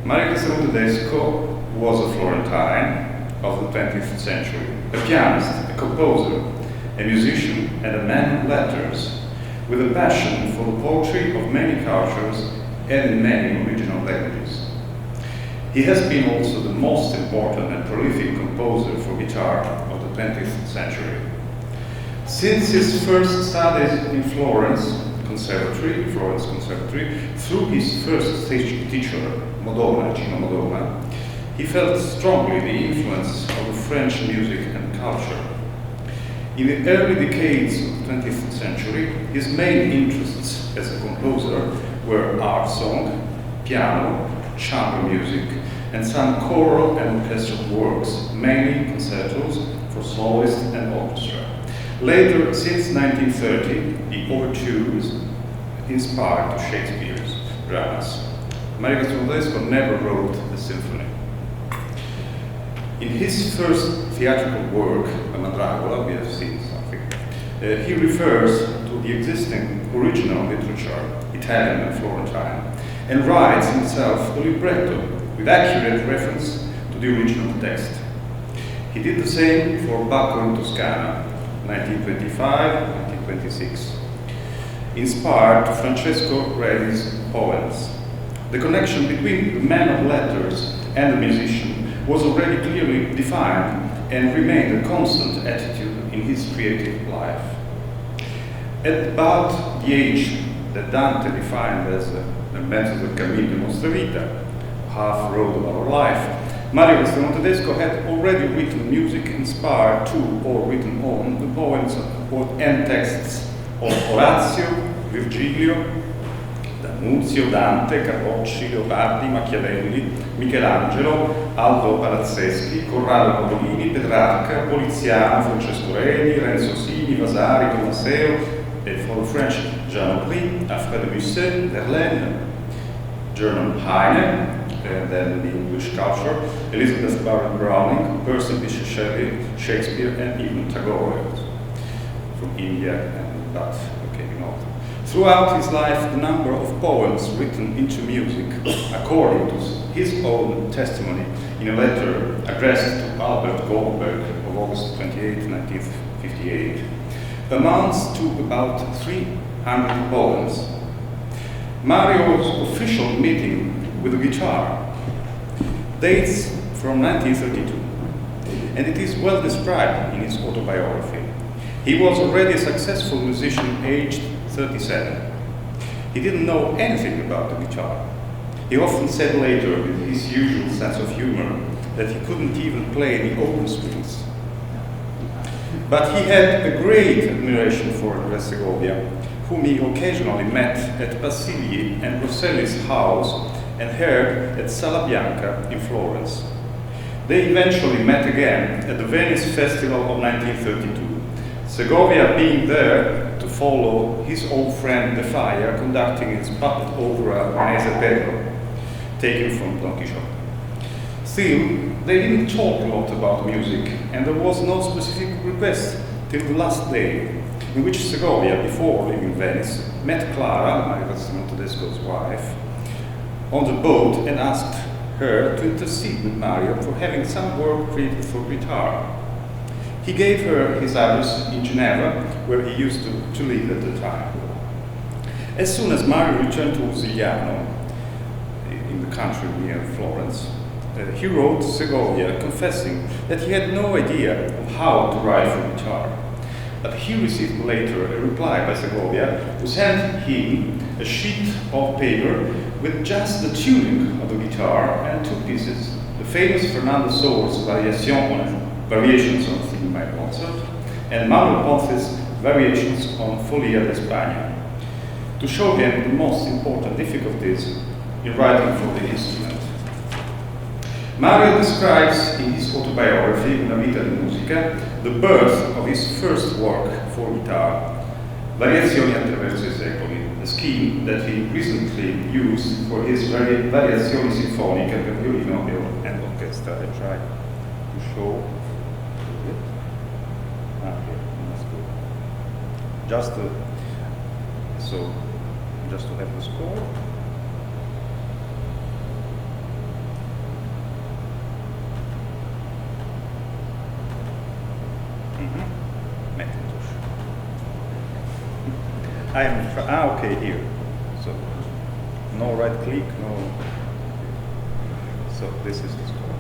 Mario Castelnuovo-Tedesco was a Florentine of the 20th century, a pianist, a composer, a musician, and a man of letters, with a passion for the poetry of many cultures and in many original languages. He has been also the most important and prolific composer for guitar of the 20th century. Since his first studies in Florence Conservatory, through his first teacher, Gino Modona, he felt strongly the influence of the French music and culture. In the early decades of the 20th century, his main interests as a composer were art song, piano, chamber music, and some choral and orchestral works, mainly concertos for soloist and orchestra. Later, since 1930, the overtures inspired to Shakespeare's dramas. Mario Castelnuovo-Tedesco never wrote a symphony. In his first theatrical work, Dracula, we have seen something, he refers to the existing original literature, Italian and Florentine, and writes himself a libretto with accurate reference to the original text. He did the same for Bacco in Toscana, 1925-1926, inspired to Francesco Redi's poems. The connection between the man of letters and the musician was already clearly defined and remained a constant attitude in his creative life. At about the age that Dante defined as a mezzo del cammino nostra vita, half road of our life, Mario Castelnuovo-Tedesco had already written music inspired to or written on the poems and texts of Orazio, Virgilio, D'Annunzio, Dante, Carrocci, Leopardi, Machiavelli, Michelangelo, Aldo Palazzeschi, Corrado Paolini, Petrarca, Poliziano, Francesco Reni, Renzo Sini, Vasari, Tomaseo, and for the French, Jean Aubry, Alfred de Musset, Verlaine, German Heine, and then the English culture, Elizabeth Barrett Browning, Percy Bysshe Shelley, Shakespeare, and even Tagore from India, and that came out. Throughout his life, the number of poems written into music, according to his own testimony in a letter addressed to Albert Goldberg of August 28, 1958, amounts to about 300 poems. Mario's official meeting with the guitar dates from 1932, and it is well described in his autobiography. He was already a successful musician aged 37. He didn't know anything about the guitar. He often said later, with his usual sense of humor, that he couldn't even play the open strings. But he had a great admiration for Andrea Segovia, whom he occasionally met at Basilii and Rosselli's house and heard at Sala Bianca in Florence. They eventually met again at the Venice Festival of 1932, Segovia being there to follow his old friend De Falla conducting his puppet opera Manese Pedro, taken from Don Quixote. Still, they didn't talk a lot about music, and there was no specific request till the last day, in which Segovia, before leaving Venice, met Clara, Mario Castelnuovo-Tedesco's wife, on the boat and asked her to intercede with Mario for having some work created for guitar. He gave her his address in Geneva, where he used to live at the time. As soon as Mario returned to Usigliano, in the country near Florence, he wrote Segovia confessing that he had no idea of how to write for guitar. But he received later a reply by Segovia, who sent him a sheet of paper with just the tuning of the guitar and two pieces, the famous Fernando Soul's Variations on Theme by Mozart, and Manuel Ponce's Variations on Folia de España, to show him the most important difficulties in writing for the instrument. Mario describes in his autobiography, Una vita di musica, the birth of his first work for guitar, Variazioni attraverso i secoli, a scheme that he recently used for his Variazioni sinfoniche per violino and orchestra. I try to show it. Just to have the score. Okay, here. So, no right click, no. So, this is the score.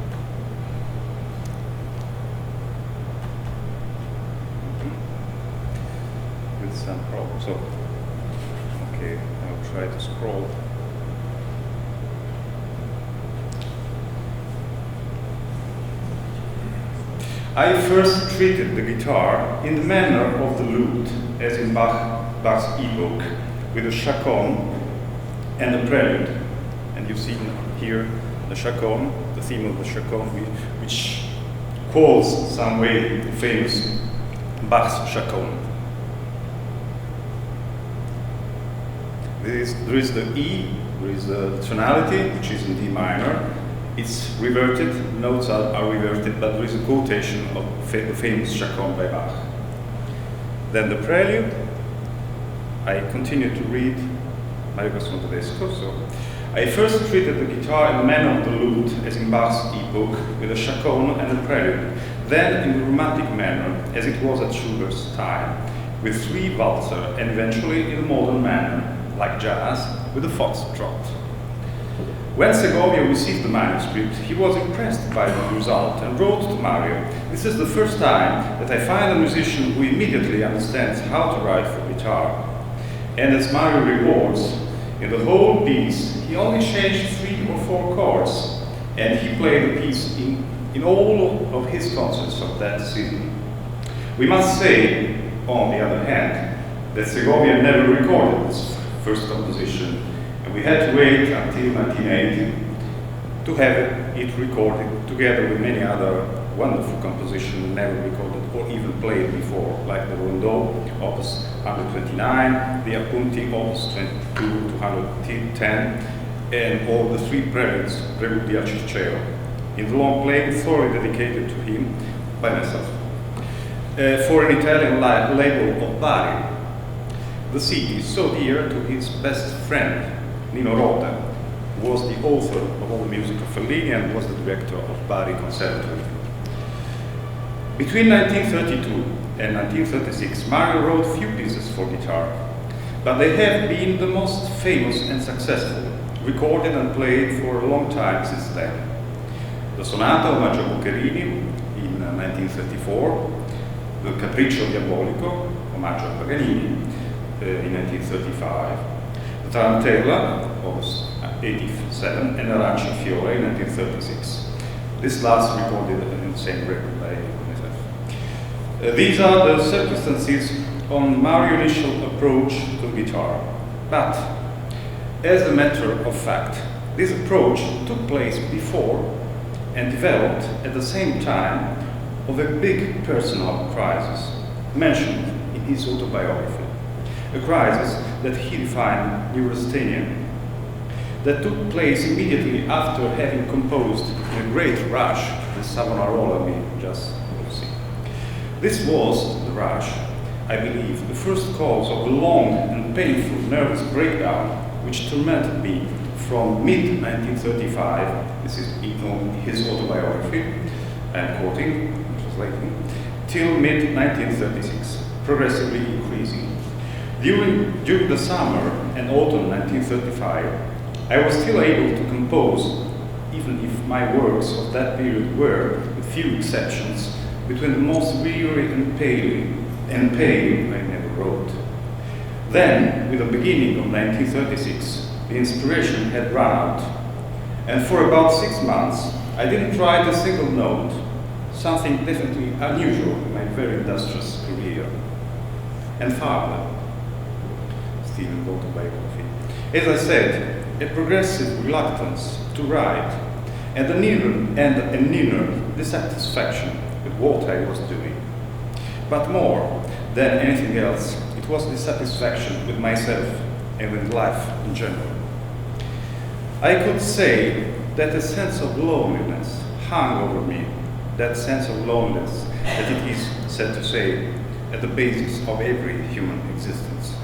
With some problem. So, okay, I'll try to scroll. I first treated the guitar in the manner of the lute, as in Bach's epoch, with a chaconne and a prelude. And you see here the chaconne, the theme of the chaconne, which quotes some way the famous Bach's chaconne. There is the E, there is the tonality, which is in D minor. It's reverted, notes are reverted, but there is a quotation of the famous chaconne by Bach. Then the prelude, I continue to read Mario Castelnuovo-Tedesco. So, I first treated the guitar in the manner of the lute, as in Bach's epoch, with a chaconne and a prelude. Then in the romantic manner, as it was at Schubert's time, with 3 waltzer, and eventually in the modern manner, like jazz, with a foxtrot. When Segovia received the manuscript, he was impressed by the result and wrote to Mario, "This is the first time that I find a musician who immediately understands how to write for guitar." And as Mario records, in the whole piece, he only changed 3 or 4 chords, and he played the piece in all of his concerts of that season. We must say, on the other hand, that Segovia never recorded its first composition, and we had to wait until 1980 to have it recorded together with many other wonderful compositions never recorded or even played before, like the Rondeau, Opus 129, the Appunti, Opus 22, 210, and all the 3 preludes, Prelude al Ciceo, in the long play thoroughly dedicated to him by myself, for an Italian label of Bari. The CD is so dear to his best friend, Nino Rota, who was the author of all the music of Fellini and was the director of Bari Conservatory. Between 1932 and 1936, Mario wrote few pieces for guitar, but they have been the most famous and successful, recorded and played for a long time since then. The Sonata Omaggio a Boccherini in 1934, the Capriccio Diabolico, Omaggio a Paganini, in 1935, the Tarantella, Opus 87, and Aranci Fiore in 1936. This last recorded in the same record by myself. These are the circumstances on Mario's initial approach to the guitar. But, as a matter of fact, this approach took place before and developed at the same time of a big personal crisis mentioned in his autobiography. A crisis that he defined neurasthenia, that took place immediately after having composed in a great rush the Savonarola we just see. This was the rush, I believe, the first cause of a long and painful nervous breakdown which tormented me from mid-1935, this is in his autobiography, I'm quoting, translating, till mid-1936, progressively increasing. During the summer and autumn 1935, I was still able to compose, even if my works of that period were, with few exceptions, between the most weary and pale I never wrote. Then, with the beginning of 1936, the inspiration had run out, and for about 6 months, I didn't write a single note, something definitely unusual in my very industrious career. And farther, Stephen autobiography. As I said, a progressive reluctance to write, and an inner dissatisfaction with what I was doing. But more than anything else, it was dissatisfaction with myself and with life in general. I could say that a sense of loneliness hung over me, that sense of loneliness that it is said to say at the basis of every human existence.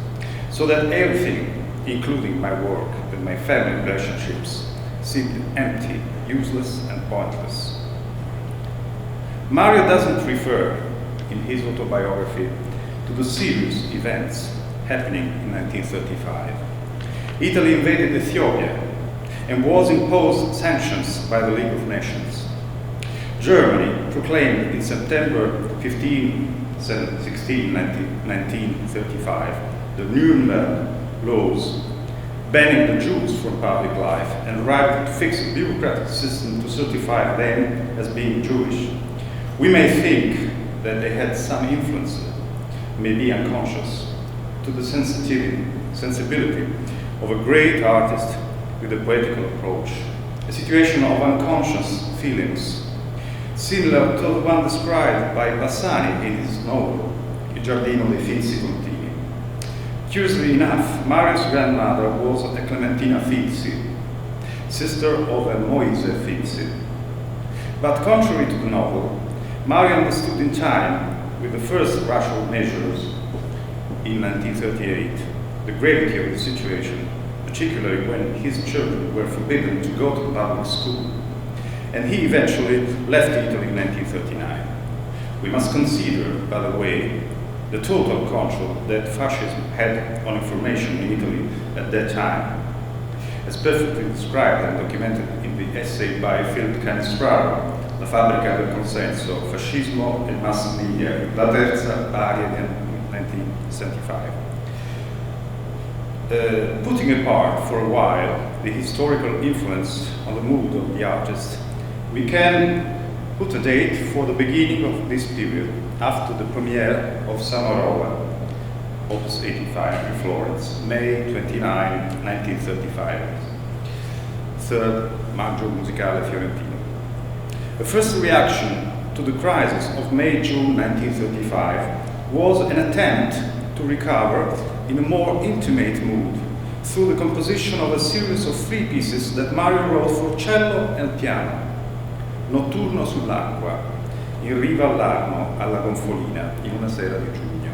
So that everything, including my work and my family relationships, seemed empty, useless, and pointless. Mario doesn't refer, in his autobiography, to the serious events happening in 1935. Italy invaded Ethiopia and was imposed sanctions by the League of Nations. Germany proclaimed in September 1935, the Nuremberg laws banning the Jews from public life and arrived to fix a bureaucratic system to certify them as being Jewish. We may think that they had some influence, maybe unconscious, to the sensibility of a great artist with a poetical approach, a situation of unconscious feelings, similar to the one described by Bassani in his novel, Il Giardino dei Finzi Contini. Curiously enough, Mario's grandmother was a Clementina Finzi, sister of a Moise Finzi. But contrary to the novel, Mario understood in time, with the first racial measures in 1938, the gravity of the situation, particularly when his children were forbidden to go to public school, and he eventually left Italy in 1939. We must consider, by the way, the total control that fascism had on information in Italy at that time, as perfectly described and documented in the essay by Philip Canistraro, La fabbrica del consenso, fascismo e mass media, la terza aria del 1975. Putting apart for a while the historical influence on the mood of the artist, we can put a date for the beginning of this period after the premiere of Samarola, Opus 85 in Florence, May 29, 1935, third Maggio Musicale Fiorentino. The first reaction to the crisis of May-June 1935 was an attempt to recover in a more intimate mood through the composition of a series of 3 pieces that Mario wrote for cello and piano. Notturno sull'acqua, in riva all'Arno, alla Gonfolina, in una sera di giugno.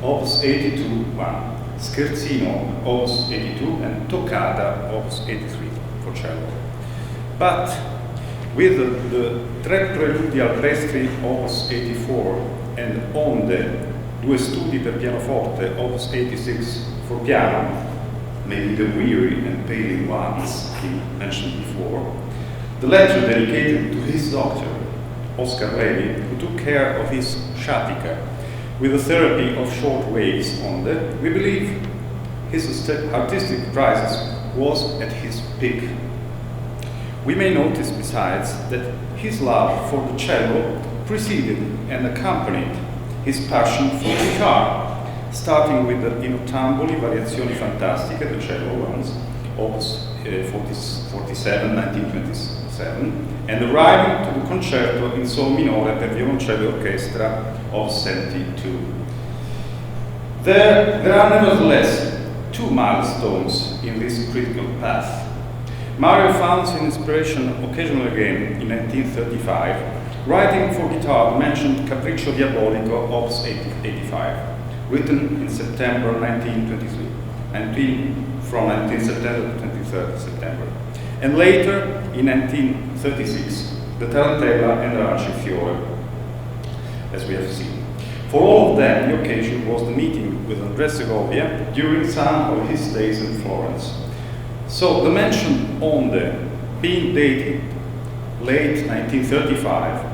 Opus 82-1, Scherzino, Opus 82, and Toccata, Opus 83 for cello. But with the Tre Preludi al Prestri, Opus 84, and Onde, Due Studi per pianoforte, Opus 86 for piano, maybe the weary and paling ones he mentioned before, the latter dedicated to his doctor, Oscar Levi, who took care of his sciatica with the therapy of short waves Onde, we believe his artistic crisis was at his peak. We may notice besides that his love for the cello preceded and accompanied his passion for the guitar, starting with the In Ottamboli Variazioni Fantastiche, the cello ones, Opus 47, 1927, and arriving to the Concerto in Sol minore per violoncello e orchestra, Opus 72. There are nevertheless 2 milestones in this critical path. Mario found his inspiration occasionally again in 1935, writing for guitar the mentioned Capriccio Diabolico, Opus 85, written in September 1923, from 19 September to 23rd September. And later, in 1936, the Tarantella and Arance Fiore, as we have seen. For all of them, the occasion was the meeting with Andrea Segovia during some of his days in Florence. So the mentioned Onde, being dated late 1935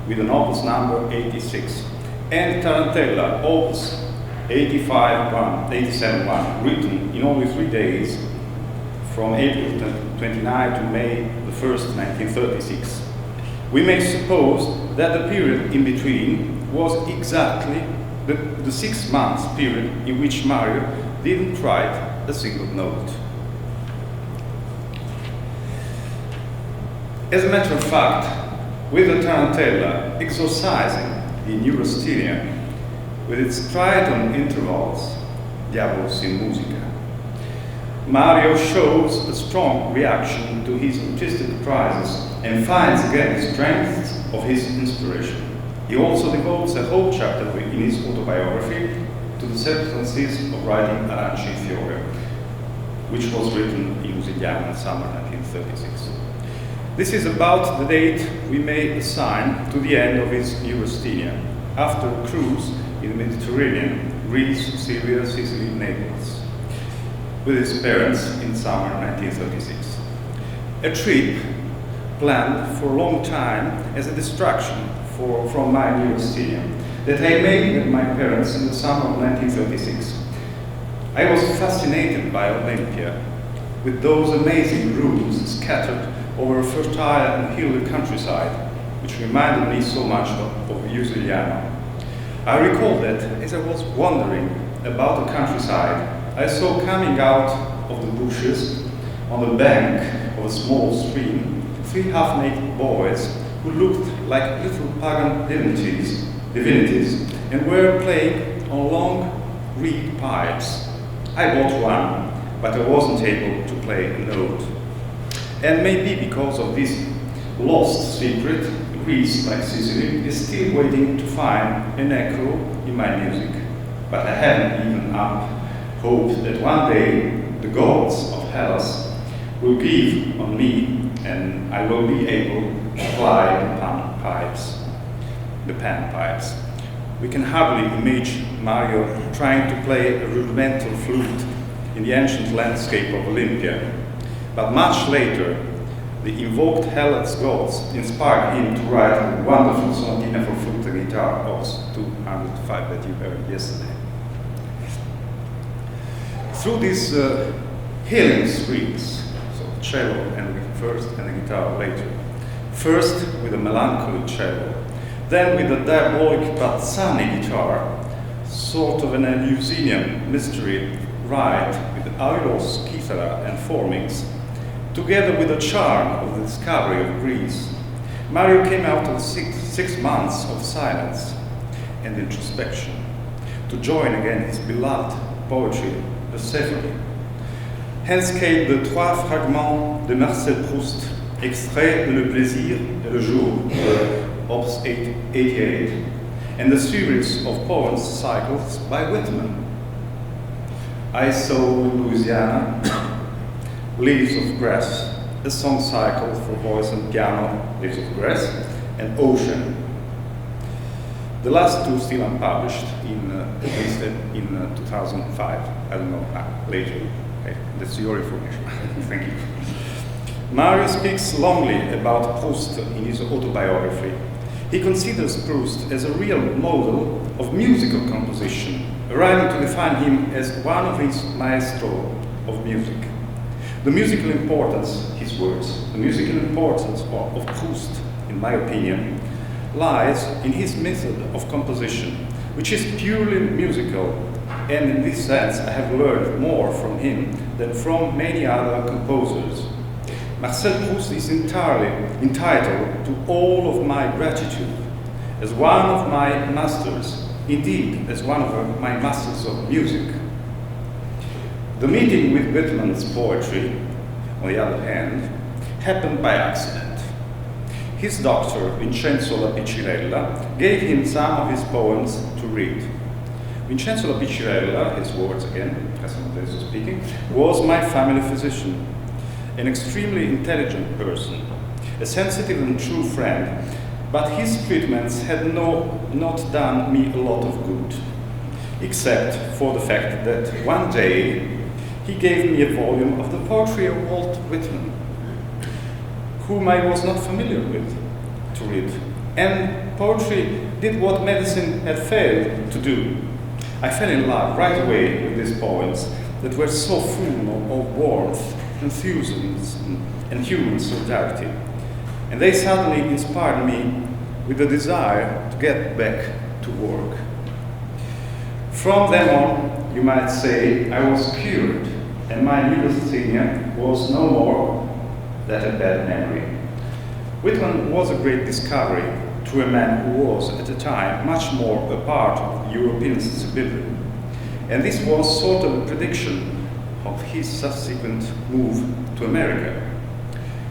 with an opus number 86, and Tarantella, opus 87-1, written in only 3 days, from April 29 to May the 1st, 1936. We may suppose that the period in between was exactly the 6 months period in which Mario didn't write a single note. As a matter of fact, with the Tarantella exorcising the neurasthenia with its triton intervals, Diabolos in Musica, Mario shows a strong reaction to his artistic crisis and finds again the strength of his inspiration. He also devotes a whole chapter in his autobiography to the circumstances of writing Arance Fiore, which was written in Lusitano in summer 1936. This is about the date we may assign to the end of his neurasthenia, after a cruise in the Mediterranean Greece, Syria, Sicily, Naples, with his parents in summer 1936. A trip planned for a long time as a distraction from my neurasthenia that I made with my parents in the summer of 1936. I was fascinated by Olympia, with those amazing rooms scattered over a fertile and hilly countryside, which reminded me so much of Giuliano. I recall that as I was wandering about the countryside, I saw coming out of the bushes on the bank of a small stream 3 half-naked boys who looked like little pagan divinities and were playing on long reed pipes. I bought one, but I wasn't able to play a note. And maybe because of this lost secret, Greece, like Sicily, is still waiting to find an echo in my music. But I haven't given up hope that one day the gods of Hellas will give on me and I will be able to fly the panpipes. We can hardly imagine Mario trying to play a rudimental flute in the ancient landscape of Olympia. But much later, the invoked Hellas gods inspired him to write a wonderful sonatina for flute and guitar, Op. 205 that you heard yesterday. Through these healing streams, so cello and first and the guitar later, first with a melancholy cello, then with a diabolic but sunny guitar, sort of an Eleusinian mystery ride with aulos, kithara and formings, together with the charm of the discovery of Greece, Mario came out of 6 months of silence and introspection to join again his beloved poetry, the symphony. Hence came the 3 fragments de Marcel Proust, extraits de Le Plaisir et le Jour, Op. 88, and the series of poems cycles by Whitman. I Saw Louisiana, Leaves of Grass, a song cycle for voice and piano, Leaves of Grass, and Ocean. The last two still unpublished, at least in 2005. I don't know, later. Okay, that's your information. Thank you. Mario speaks longly about Proust in his autobiography. He considers Proust as a real model of musical composition, arriving to define him as one of his maestro of music. The musical importance, his words, the musical importance of Proust, in my opinion, lies in his method of composition, which is purely musical, and in this sense I have learned more from him than from many other composers. Marcel Proust is entirely entitled to all of my gratitude as one of my masters, indeed as one of my masters of music. The meeting with Whitman's poetry, on the other hand, happened by accident. His doctor, Vincenzo La Piccirella, gave him some of his poems to read. Vincenzo La Piccirella, his words again, Costanza speaking, was my family physician, an extremely intelligent person, a sensitive and true friend, but his treatments had not done me a lot of good, except for the fact that one day he gave me a volume of the poetry of Walt Whitman, whom I was not familiar with, to read. And poetry did what medicine had failed to do. I fell in love right away with these poems that were so full of warmth, enthusiasm, and human solidarity. And they suddenly inspired me with the desire to get back to work. From then on, you might say, I was cured, and my neurasthenia was no more than a bad memory. Whitman was a great discovery to a man who was, at the time, much more a part of European sensibility. And this was sort of a prediction of his subsequent move to America.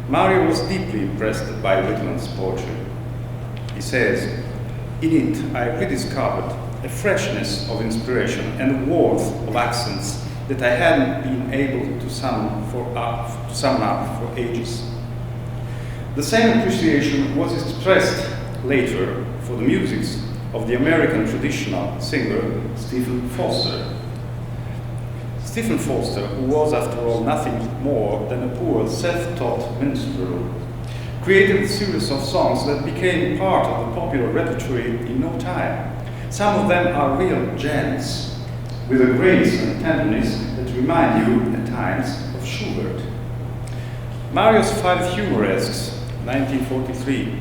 Mario was deeply impressed by Whitman's poetry. He says, in it I rediscovered a freshness of inspiration and a warmth of accents that I hadn't been able to sum up for ages. The same appreciation was expressed later for the music of the American traditional singer Stephen Foster. Stephen Foster, who was after all nothing more than a poor self-taught minstrel, created a series of songs that became part of the popular repertoire in no time. Some of them are real gems, with a grace and tenderness that remind you at times of Schubert. Mario's Five Humoresques, 1943,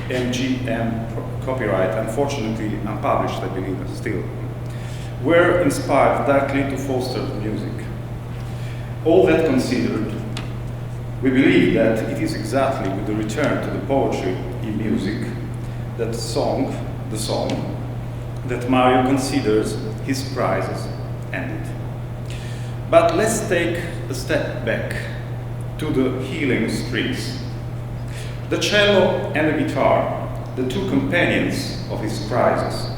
MGM copyright, unfortunately unpublished, I believe, still, were inspired directly to Foster's music. All that considered, we believe that it is exactly with the return to the poetry in music that the song, that Mario considers his prizes ended. But let's take a step back to the healing strings. The cello and the guitar, the two companions of his prizes,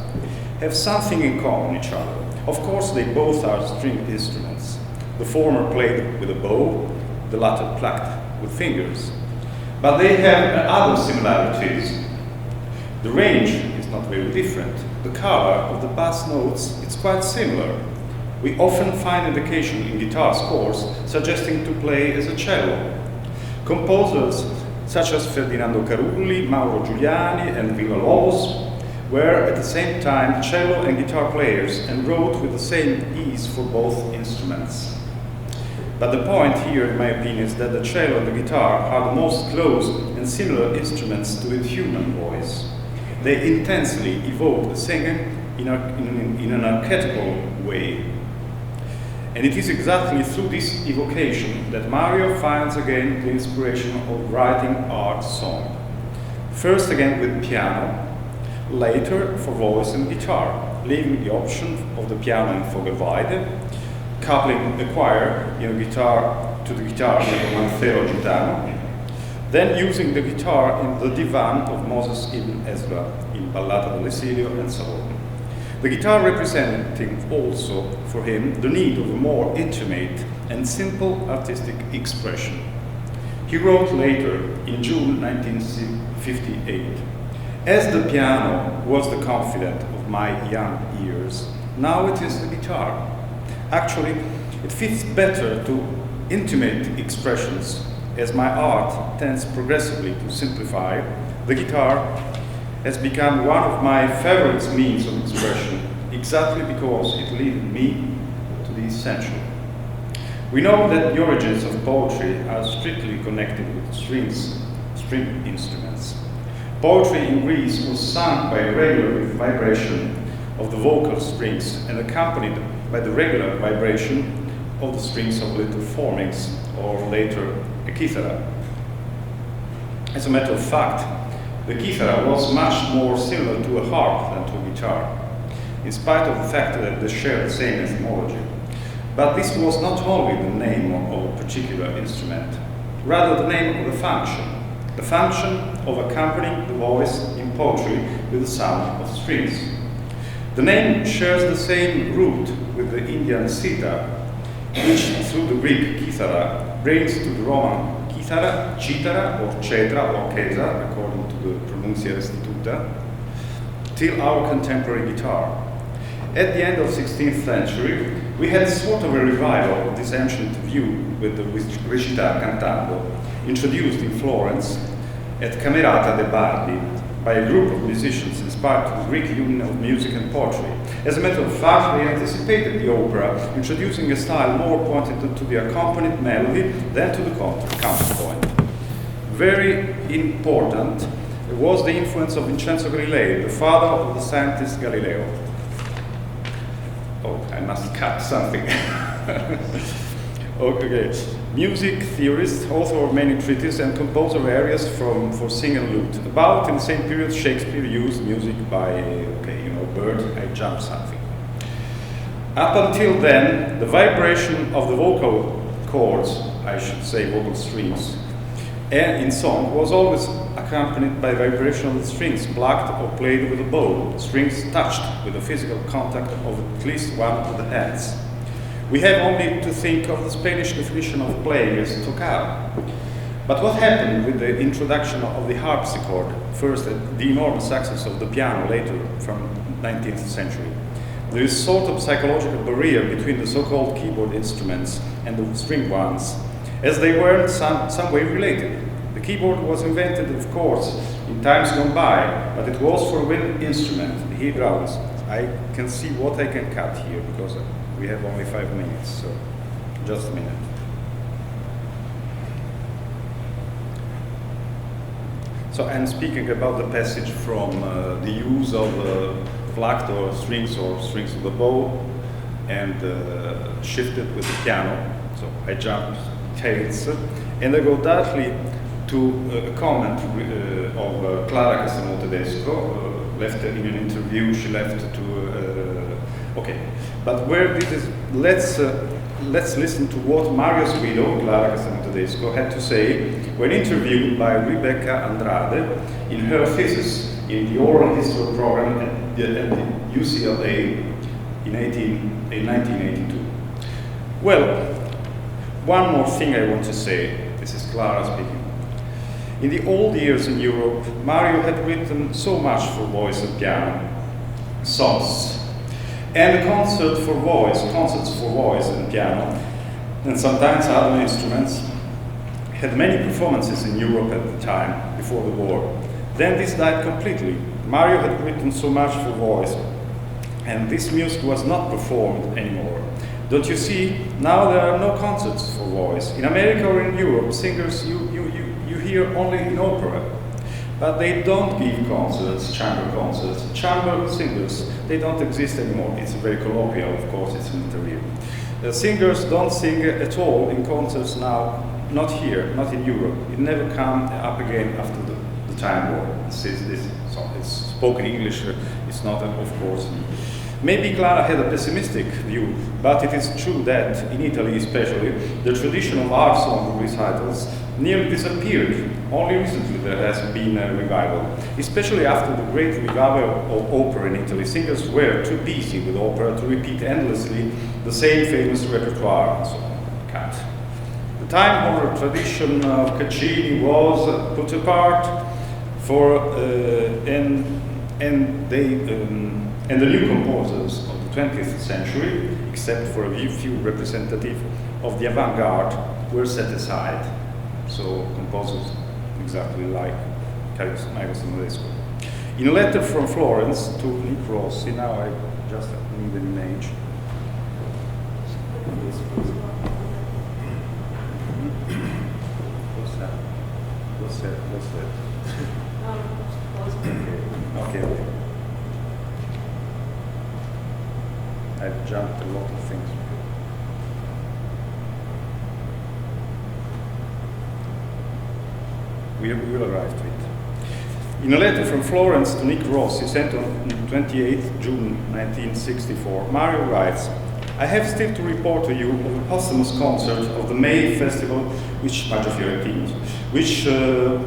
have something in common with each other. Of course, they both are stringed instruments. The former played with a bow, the latter plucked with fingers. But they have other similarities. The range is not very different. The color of the bass notes is quite similar. We often find indication in guitar scores suggesting to play as a cello. Composers such as Ferdinando Carulli, Mauro Giuliani, and Villa-Lobos were at the same time cello and guitar players and wrote with the same ease for both instruments. But the point here, in my opinion, is that the cello and the guitar are the most close and similar instruments to the human voice. They intensely evoke the singing in an archetypal way. And it is exactly through this evocation that Mario finds again the inspiration of writing art song. First again with piano, later for voice and guitar, leaving the option of the piano in Vogelweide, coupling the choir in the guitar to the guitar in Manfero Gitano, then using the guitar in the Divan of Moses ibn Ezra in Ballata dell'Esilio and so on. The guitar representing also for him the need of a more intimate and simple artistic expression. He wrote later, in June 1958, "As the piano was the confidant of my young years, now it is the guitar. Actually, it fits better to intimate expressions. As my art tends progressively to simplify, the guitar has become one of my favorite means of expression, exactly because it leads me to the essential." We know that the origins of poetry are strictly connected with string instruments. Poetry in Greece was sung by a regular vibration of the vocal strings and accompanied by the regular vibration of the strings of little formings, or later a kithara. As a matter of fact, the kithara was much more similar to a harp than to a guitar, in spite of the fact that they share the same etymology. But this was not only the name of a particular instrument, rather the name of the function of accompanying the voice in poetry with the sound of strings. The name shares the same root with the Indian sitar, which through the Greek kithara brings to the Roman chithara, cithara, or cetra, or chesa, according to the Pronuncia Restituta, till our contemporary guitar. At the end of the 16th century, we had sort of a revival of this ancient view with the recita cantando, introduced in Florence at Camerata de' Bardi by a group of musicians inspired by the Greek union of music and poetry. As a matter of fact, they anticipated the opera, introducing a style more pointed to the accompanied melody than to the counterpoint. Very important was the influence of Vincenzo Galilei, the father of the scientist Galileo. Oh, I must cut something. Okay. Music theorist, author of many treatises, and composer of arias for sing and lute. About in the same period, Shakespeare used music by, Bird, I jumped something. Up until then, the vibration of the vocal cords, I should say vocal strings, and in song was always accompanied by vibration of the strings, plucked or played with a bow, strings touched with the physical contact of at least one of the hands. We have only to think of the Spanish definition of playing as tocar. But what happened with the introduction of the harpsichord, first the enormous success of the piano later from 19th century? There is sort of psychological barrier between the so-called keyboard instruments and the string ones, as they were in some way related. The keyboard was invented, of course, in times gone by, but it was for a wind instrument, the hydraulics. I can see what I can cut here, because we have only 5 minutes, so just a minute. So I'm speaking about the passage from the use of flacked or strings of the bow, and shifted with the piano. So I jump tails, and I go directly to a comment of Clara Castelnuovo-Tedesco, left in an interview. She left to okay, but where this is, let's listen to what Mario's widow, Clara Castelnuovo-Tedesco, had to say when interviewed by Rebecca Andrade in her thesis in the oral history program at the UCLA in 1982. Well, one more thing I want to say. This is Clara speaking. In the old years in Europe, Mario had written so much for voice and piano, songs, and concerts for voice and piano, and sometimes other instruments, had many performances in Europe at the time, before the war. Then this died completely. Mario had written so much for voice, and this music was not performed anymore. Don't you see? Now there are no concerts for voice. In America or in Europe, singers you hear only in opera, but they don't give concerts, chamber concerts. Chamber singers, they don't exist anymore. It's very colloquial, of course, it's an interview. Singers don't sing at all in concerts now, not here, not in Europe. It never come up again after the time war. It's spoken English, it's not, of course. Maybe Clara had a pessimistic view, but it is true that, in Italy especially, the tradition of art song recitals nearly disappeared. Only recently there has been a revival. Especially after the great revival of opera in Italy, singers were too busy with opera to repeat endlessly the same famous repertoire. So, cut. The time-honored tradition of Caccini was put apart and the new composers of the 20th century, except for a few representatives of the avant-garde, were set aside. So composers exactly like Mario Castelnuovo-Tedesco. In a letter from Florence to Nick Rossi, now I just need an image. What's that? Okay. I've jumped a lot of things. We will arrive to it. In a letter from Florence to Nick Rossi, sent on 28 June 1964, Mario writes, I have still to report to you of a posthumous concert of the May Festival, which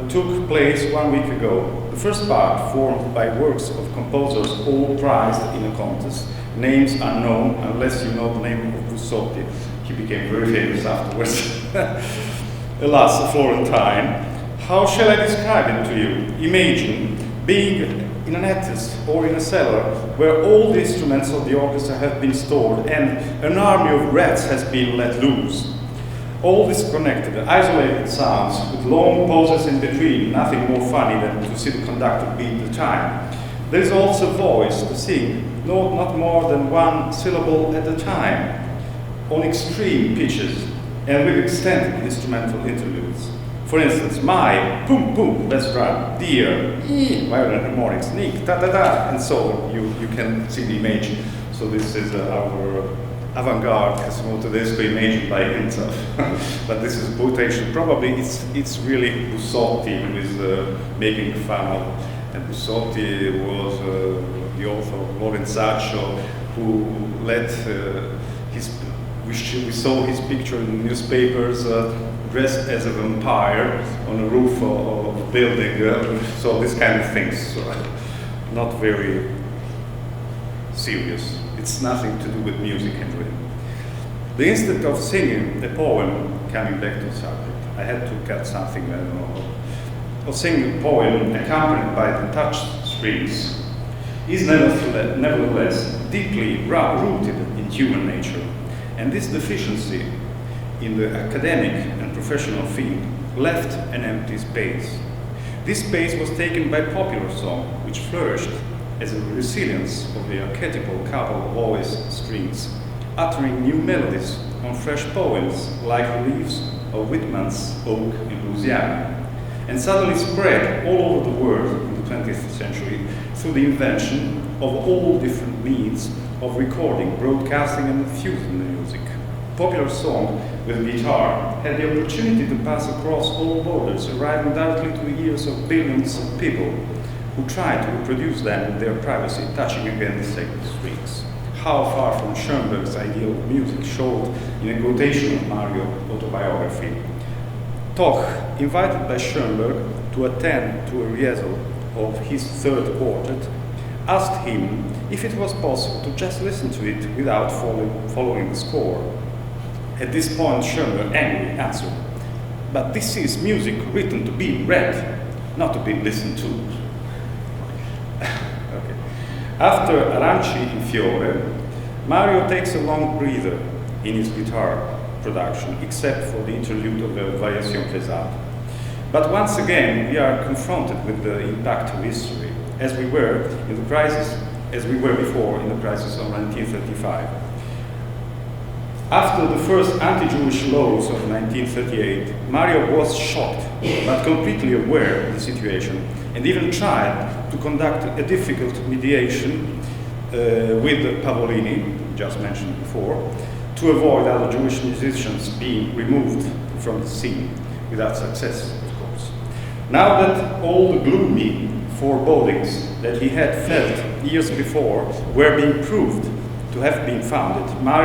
took place 1 week ago. The first part, formed by works of composers all prized in a contest, names unknown unless you know the name of Bussotti. He became very famous afterwards. Alas, a Florentine. How shall I describe it to you? Imagine being in an attic or in a cellar where all the instruments of the orchestra have been stored and an army of rats has been let loose. All disconnected, isolated sounds with long pauses in between, nothing more funny than to see the conductor beat the time. There is also voice to sing, not more than one syllable at a time, on extreme pitches and with extended instrumental interludes. For instance, my, boom, boom, bass drum, dear, violin harmonics, nick, ta ta ta, and so on. You can see the image. So this is our avant-garde Castelnuovo-Tedesco imaged by himself. But this is a quotation. Probably it's really Bussotti who is making fun of. And Bussotti was the author of Lorenzaccio, who let we saw his picture in the newspapers dressed as a vampire on the roof of a building. So this kind of things, so not very serious. It's nothing to do with music anyway. The instinct of singing a poem, coming back to the subject, I had to cut something, I don't know, or sing a poem accompanied by the touch strings, is nevertheless deeply rooted in human nature. And this deficiency in the academic and professional field left an empty space. This space was taken by popular song, which flourished as a resilience of the archetypal couple voice strings, uttering new melodies on fresh poems like the leaves of Whitman's Oak in Louisiana, and suddenly spread all over the world in the 20th century through the invention of all different means of recording, broadcasting, and infusing the music. Popular song with guitar had the opportunity to pass across all borders, arriving directly to the ears of billions of people who tried to reproduce them in their privacy, touching again the sacred strings. How far from Schoenberg's ideal of music showed in a quotation of Mario's autobiography. Toch, invited by Schoenberg to attend to a rehearsal of his third quartet, asked him if it was possible to just listen to it without following the score. At this point, Schoenberg angrily answered, "But this is music written to be read, not to be listened to." Okay. After Aranci in Fiore, Mario takes a long breather in his guitar production, except for the interlude of the Variation Pesante. But once again, we are confronted with the impact of history, as we were before in the crisis of 1935. After the first anti-Jewish laws of 1938, Mario was shocked, but completely aware of the situation, and even tried to conduct a difficult mediation with Pavolini, just mentioned before, to avoid other Jewish musicians being removed from the scene, without success, of course. Now that all the gloomy forebodings that he had felt years before were being proved to have been founded, Mario